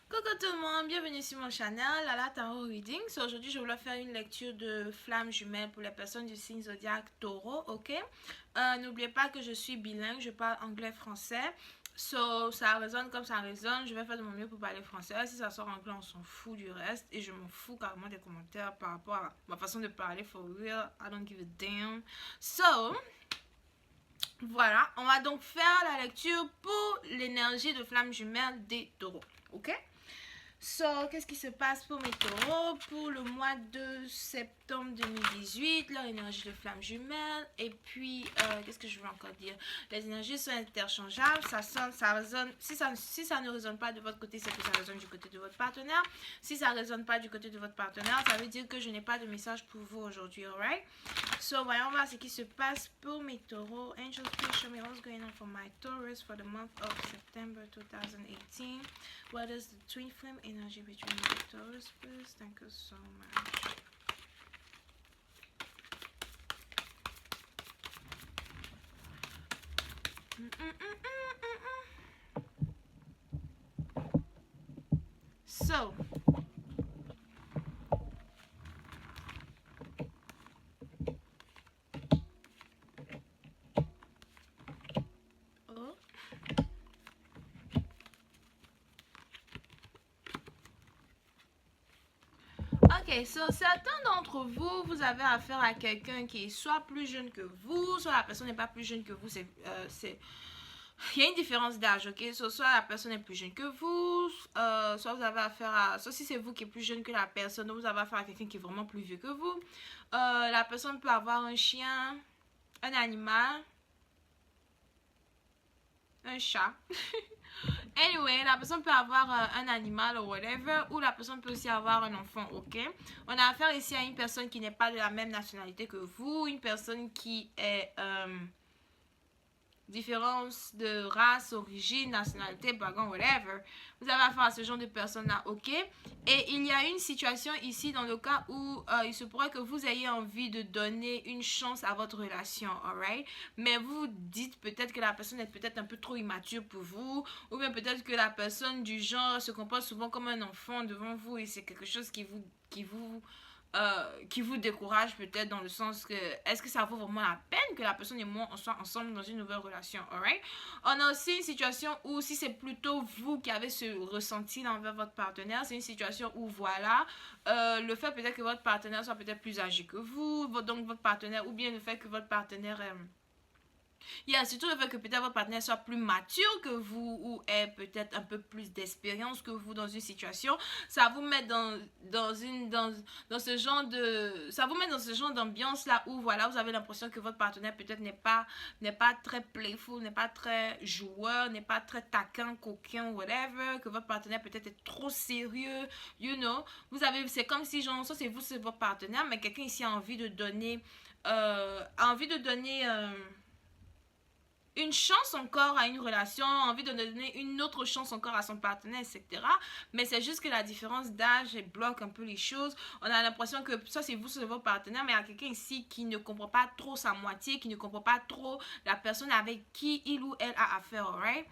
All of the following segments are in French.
Coucou tout le monde, bienvenue sur mon channel, Lala Tarot Reading. Aujourd'hui, je voulais faire une lecture de flammes jumelles pour les personnes du signe zodiaque Taureau, ok? N'oubliez pas que je suis bilingue, je parle anglais-français. Ça résonne comme ça résonne, je vais faire de mon mieux pour parler français. Si ça sort anglais, on s'en fout du reste. Et je m'en fous carrément des commentaires par rapport à ma façon de parler, for real. I don't give a damn. Voilà, on va donc faire la lecture pour l'énergie de flammes jumelles des taureaux, ok? Qu'est-ce qui se passe pour mes taureaux pour le mois de septembre 2018, leur énergie de flamme jumelle. Et puis, qu'est-ce que je veux encore dire? Les énergies sont interchangeables, ça sonne, ça résonne. Si ça ne résonne pas de votre côté, c'est que ça résonne du côté de votre partenaire. Si ça ne résonne pas du côté de votre partenaire, ça veut dire que je n'ai pas de message pour vous aujourd'hui, alright? Voyons voir ce qui se passe pour mes taureaux. Angels, please show me what's going on for my Taurus for the month of September 2018. What is the twin flame energy between my Taurus, please? Thank you so much. So, ok, certains d'entre vous, vous avez affaire à quelqu'un qui est soit plus jeune que vous, soit la personne n'est pas plus jeune que vous. Il y a une différence d'âge, ok? Soit la personne est plus jeune que vous, soit vous avez affaire à... Soit si c'est vous qui êtes plus jeune que la personne, vous avez affaire à quelqu'un qui est vraiment plus vieux que vous. La personne peut avoir un chien, un animal, un chat. Anyway, la personne peut avoir un animal ou whatever, ou la personne peut aussi avoir un enfant, ok? On a affaire ici à une personne qui n'est pas de la même nationalité que vous, une personne qui est... différence de race, origine, nationalité, background, whatever. Vous avez affaire à ce genre de personnes-là, ok? Et il y a une situation ici dans le cas où il se pourrait que vous ayez envie de donner une chance à votre relation, alright? Mais vous dites peut-être que la personne est peut-être un peu trop immature pour vous, ou bien peut-être que la personne du genre se comporte souvent comme un enfant devant vous et c'est quelque chose qui vous décourage peut-être dans le sens que est-ce que ça vaut vraiment la peine que la personne et moi on soit ensemble dans une nouvelle relation, alright? On a aussi une situation où si c'est plutôt vous qui avez ce ressenti envers votre partenaire, c'est une situation où voilà, le fait peut-être que votre partenaire soit peut-être plus âgé que vous, donc votre partenaire, ou bien le fait que votre partenaire il y a surtout le fait que peut-être votre partenaire soit plus mature que vous ou ait peut-être un peu plus d'expérience que vous dans une situation. Ça vous met dans ce genre de... Ça vous met dans ce genre d'ambiance là où voilà, vous avez l'impression que votre partenaire peut-être n'est pas très playful, n'est pas très joueur, n'est pas très taquin, coquin, whatever. Que votre partenaire peut-être est trop sérieux, you know. C'est comme si genre, ça c'est vous, c'est votre partenaire, mais quelqu'un ici a envie de donner... une chance encore à une relation, envie de donner une autre chance encore à son partenaire, etc. Mais c'est juste que la différence d'âge bloque un peu les choses. On a l'impression que ça c'est vous, c'est votre partenaire, mais il y a quelqu'un ici qui ne comprend pas trop sa moitié, qui ne comprend pas trop la personne avec qui il ou elle a affaire, alright?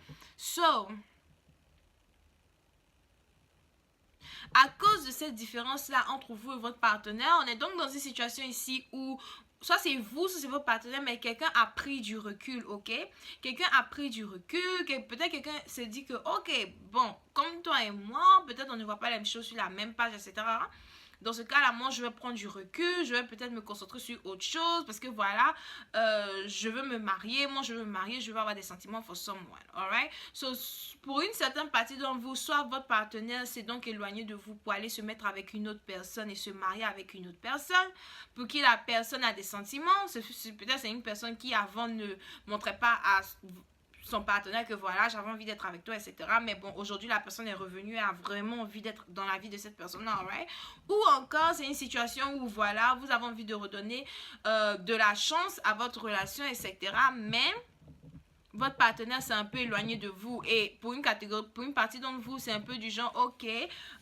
À cause de cette différence-là entre vous et votre partenaire, on est donc dans une situation ici où soit c'est vous, soit c'est votre partenaire, mais quelqu'un a pris du recul, ok? Quelqu'un a pris du recul, peut-être quelqu'un se dit que, ok, bon, comme toi et moi, peut-être on ne voit pas les choses sur la même page, etc. Dans ce cas-là, moi, je vais prendre du recul, je vais peut-être me concentrer sur autre chose parce que voilà, je veux me marier, moi, je veux me marier, je veux avoir des sentiments for someone, alright? Pour une certaine partie d'entre vous, soit votre partenaire s'est donc éloigné de vous pour aller se mettre avec une autre personne et se marier avec une autre personne, pour qui la personne a des sentiments, peut-être c'est une personne qui avant ne montrait pas à son partenaire que voilà, j'avais envie d'être avec toi, etc. Mais bon, aujourd'hui, la personne est revenue et a vraiment envie d'être dans la vie de cette personne-là, right? Ou encore, c'est une situation où voilà, vous avez envie de redonner de la chance à votre relation, etc. Mais votre partenaire s'est un peu éloigné de vous et pour une partie d'entre vous, c'est un peu du genre, ok,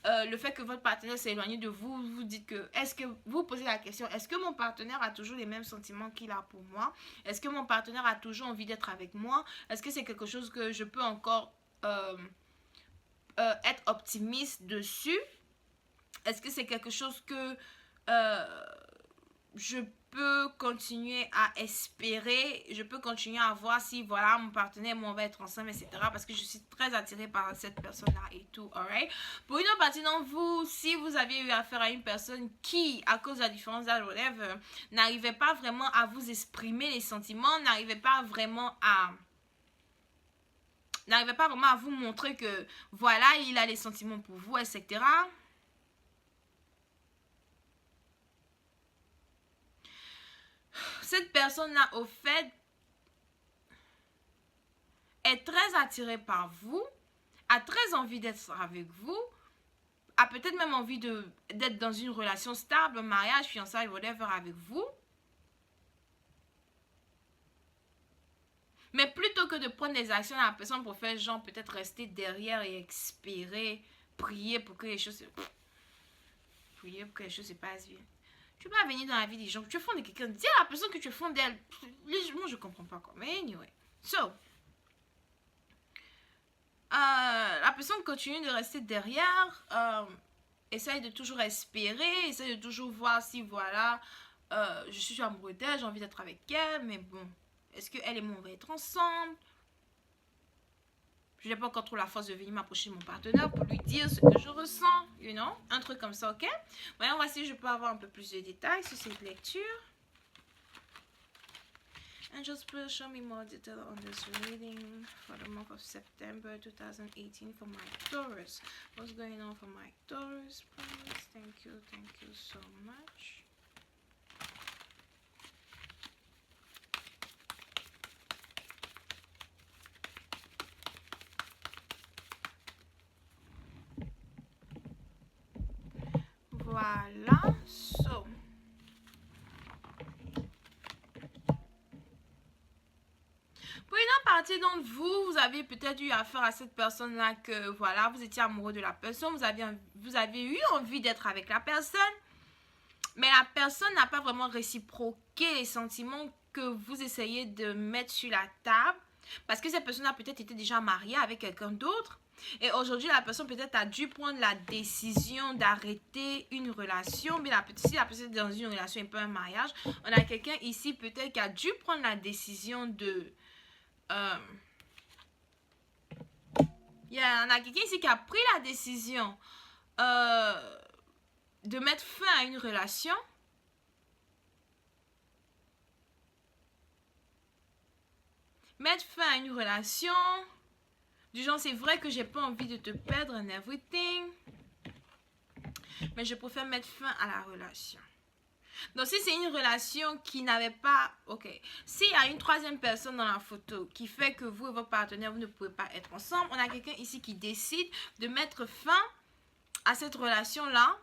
le fait que votre partenaire s'est éloigné de vous, vous dites que, est-ce que, vous posez la question, est-ce que mon partenaire a toujours les mêmes sentiments qu'il a pour moi? Est-ce que mon partenaire a toujours envie d'être avec moi? Est-ce que c'est quelque chose que je peux encore être optimiste dessus. Est-ce que c'est quelque chose que je peux continuer à espérer, je peux continuer à voir si voilà mon partenaire, moi on va être ensemble, etc. Parce que je suis très attirée par cette personne-là et tout, alright. Pour une autre partie d'entre vous, si vous aviez eu affaire à une personne qui, à cause de la différence d'âge, whatever, n'arrivait pas vraiment à vous exprimer les sentiments, n'arrivait pas vraiment à vous montrer que voilà, il a les sentiments pour vous, etc. Cette personne-là, au fait, est très attirée par vous, a très envie d'être avec vous, a peut-être même envie d'être dans une relation stable, un mariage, fiançailles, whatever avec vous. Mais plutôt que de prendre des actions à la personne pour faire genre peut-être rester derrière et espérer, prier pour que les choses se passent bien. Tu peux pas venir dans la vie des gens, tu es fond de quelqu'un, dis à la personne que tu es fond d'elle. Moi je comprends pas quoi. Mais anyway. So, la personne continue de rester derrière, essaye de toujours espérer, essaye de toujours voir si voilà, je suis amoureux d'elle, j'ai envie d'être avec elle, mais bon, est-ce qu'elle et moi on va être ensemble? Je n'ai pas encore trop la force de venir m'approcher de mon partenaire pour lui dire ce que je ressens, you know, un truc comme ça, ok? Voyons, voici si je peux avoir un peu plus de détails sur cette lecture. Angels, please show me more detail on this reading for the month of September 2018 for my Taurus. What's going on for my Taurus, please? Thank you so much. Voilà, so. Pour une autre partie d'entre vous, vous avez peut-être eu affaire à cette personne-là que, voilà, vous étiez amoureux de la personne, vous avez eu envie d'être avec la personne, mais la personne n'a pas vraiment réciproqué les sentiments que vous essayez de mettre sur la table, parce que cette personne a peut-être été déjà mariée avec quelqu'un d'autre, et aujourd'hui la personne peut-être a dû prendre la décision d'arrêter une relation, mais si la personne est dans une relation et pas un mariage, on a quelqu'un ici peut-être qui a dû prendre la décision de... Il y en a quelqu'un ici qui a pris la décision de mettre fin à une relation. Mettre fin à une relation. Du genre, c'est vrai que j'ai pas envie de te perdre and everything, mais je préfère mettre fin à la relation. Donc, si c'est une relation qui n'avait pas... Ok. S'il y a une troisième personne dans la photo qui fait que vous et votre partenaire, vous ne pouvez pas être ensemble, on a quelqu'un ici qui décide de mettre fin à cette relation-là,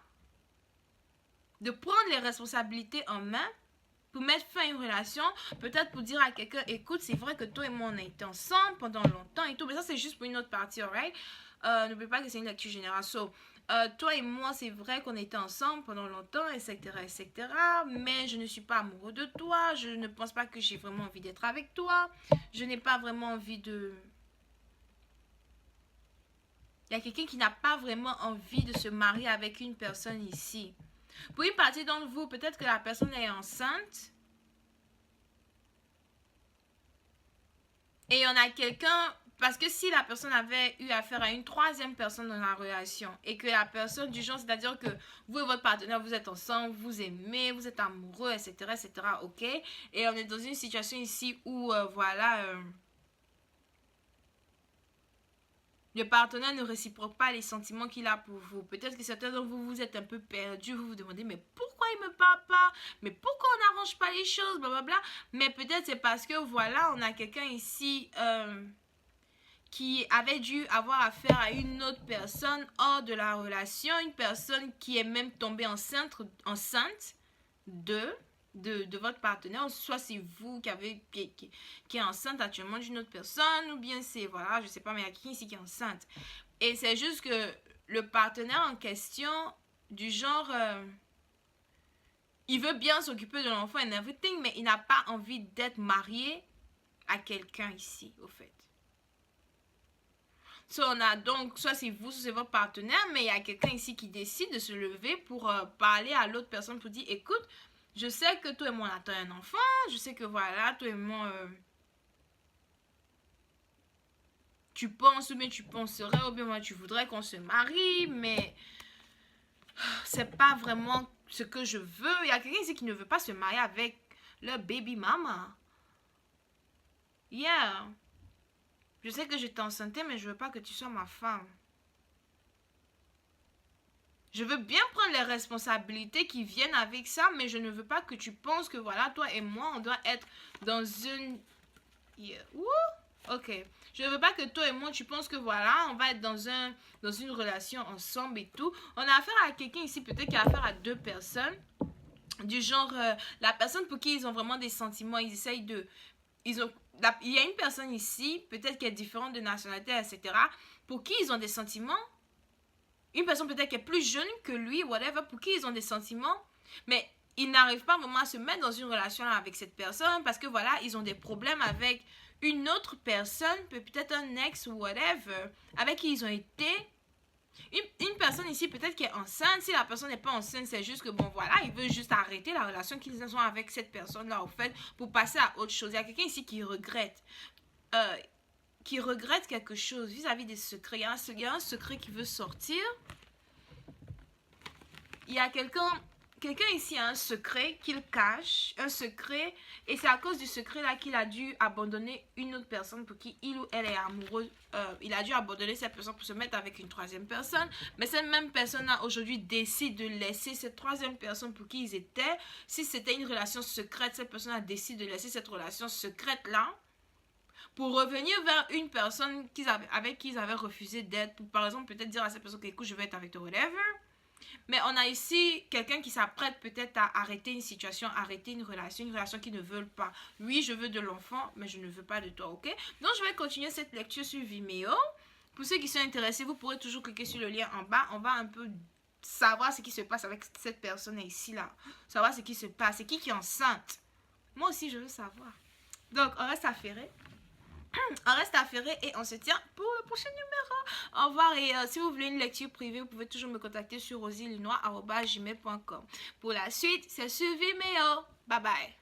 de prendre les responsabilités en main pour mettre fin à une relation, peut-être pour dire à quelqu'un, écoute, c'est vrai que toi et moi, on a été ensemble pendant longtemps et tout, mais ça, c'est juste pour une autre partie, alright? N'oubliez pas que c'est une lecture générale. So, toi et moi, c'est vrai qu'on était ensemble pendant longtemps, etc., etc., mais je ne suis pas amoureux de toi, je ne pense pas que j'ai vraiment envie d'être avec toi, je n'ai pas vraiment envie de... Il y a quelqu'un qui n'a pas vraiment envie de se marier avec une personne ici. Pour une partie d'entre vous, peut-être que la personne est enceinte. Et on a quelqu'un, parce que si la personne avait eu affaire à une troisième personne dans la relation, et que la personne du genre, c'est-à-dire que vous et votre partenaire, vous êtes ensemble, vous aimez, vous êtes amoureux, etc., etc., ok? Et on est dans une situation ici où, voilà... le partenaire ne réciproque pas les sentiments qu'il a pour vous. Peut-être que certains d'entre vous, vous êtes un peu perdus, vous vous demandez, mais pourquoi il me parle pas? Mais pourquoi on n'arrange pas les choses? Blablabla. Mais peut-être c'est parce que, voilà, on a quelqu'un ici qui avait dû avoir affaire à une autre personne hors de la relation, une personne qui est même tombée enceinte de votre partenaire, soit c'est vous qui est enceinte actuellement d'une autre personne, ou bien c'est, voilà, je sais pas, mais il y a quelqu'un ici qui est enceinte. Et c'est juste que le partenaire en question, du genre, il veut bien s'occuper de l'enfant and everything, mais il n'a pas envie d'être marié à quelqu'un ici, au fait. So, on a donc, soit c'est vous, soit c'est votre partenaire, mais il y a quelqu'un ici qui décide de se lever pour parler à l'autre personne pour dire, écoute, je sais que toi et moi on attend un enfant, je sais que voilà, toi et moi, tu penses ou bien tu penserais ou bien moi tu voudrais qu'on se marie, mais c'est pas vraiment ce que je veux. Il y a quelqu'un ici qui ne veut pas se marier avec leur baby mama. Yeah. Je sais que je t'ai enceinte, mais je veux pas que tu sois ma femme. Je veux bien prendre les responsabilités qui viennent avec ça, mais je ne veux pas que tu penses que voilà, toi et moi, on doit être dans une... Yeah. Woo! Ok. Je ne veux pas que toi et moi, tu penses que voilà, on va être dans une relation ensemble et tout. On a affaire à quelqu'un ici, peut-être qu'il a affaire à deux personnes. Du genre, la personne pour qui ils ont vraiment des sentiments, ils essayent de... il y a une personne ici, peut-être qui est différente de nationalité, etc., pour qui ils ont des sentiments. Une personne peut-être qui est plus jeune que lui, whatever, pour qui ils ont des sentiments, mais ils n'arrivent pas vraiment à se mettre dans une relation avec cette personne parce que voilà, ils ont des problèmes avec une autre personne, peut-être un ex ou whatever, avec qui ils ont été. Une personne ici peut-être qui est enceinte, si la personne n'est pas enceinte, c'est juste que bon voilà, il veut juste arrêter la relation qu'ils ont avec cette personne-là au fait pour passer à autre chose. Il y a quelqu'un ici euh, qui regrette quelque chose vis-à-vis des secrets. Il y a un secret qui veut sortir. Il y a quelqu'un ici a un secret qu'il cache, un secret, et c'est à cause du secret là qu'il a dû abandonner une autre personne pour qui il ou elle est amoureux. Il a dû abandonner cette personne pour se mettre avec une troisième personne, mais cette même personne là aujourd'hui décide de laisser cette troisième personne pour qui ils étaient. Si c'était une relation secrète, cette personne a décidé de laisser cette relation secrète là pour revenir vers une personne avec qui ils avaient refusé d'être, pour par exemple peut-être dire à cette personne que écoute, je vais être avec toi, whatever. Mais on a ici quelqu'un qui s'apprête peut-être à arrêter une situation, arrêter une relation qui ne veut pas. Oui, je veux de l'enfant, mais je ne veux pas de toi, ok? Donc, je vais continuer cette lecture sur Vimeo. Pour ceux qui sont intéressés, vous pourrez toujours cliquer sur le lien en bas. On va un peu savoir ce qui se passe avec cette personne ici, là. Savoir ce qui se passe. C'est qui est enceinte? Moi aussi, je veux savoir. Donc, on reste affairé. On reste affairé et on se tient pour le prochain numéro. Au revoir et si vous voulez une lecture privée, vous pouvez toujours me contacter sur rosylinois@gmail.com. Pour la suite, c'est sur Vimeo. Bye bye.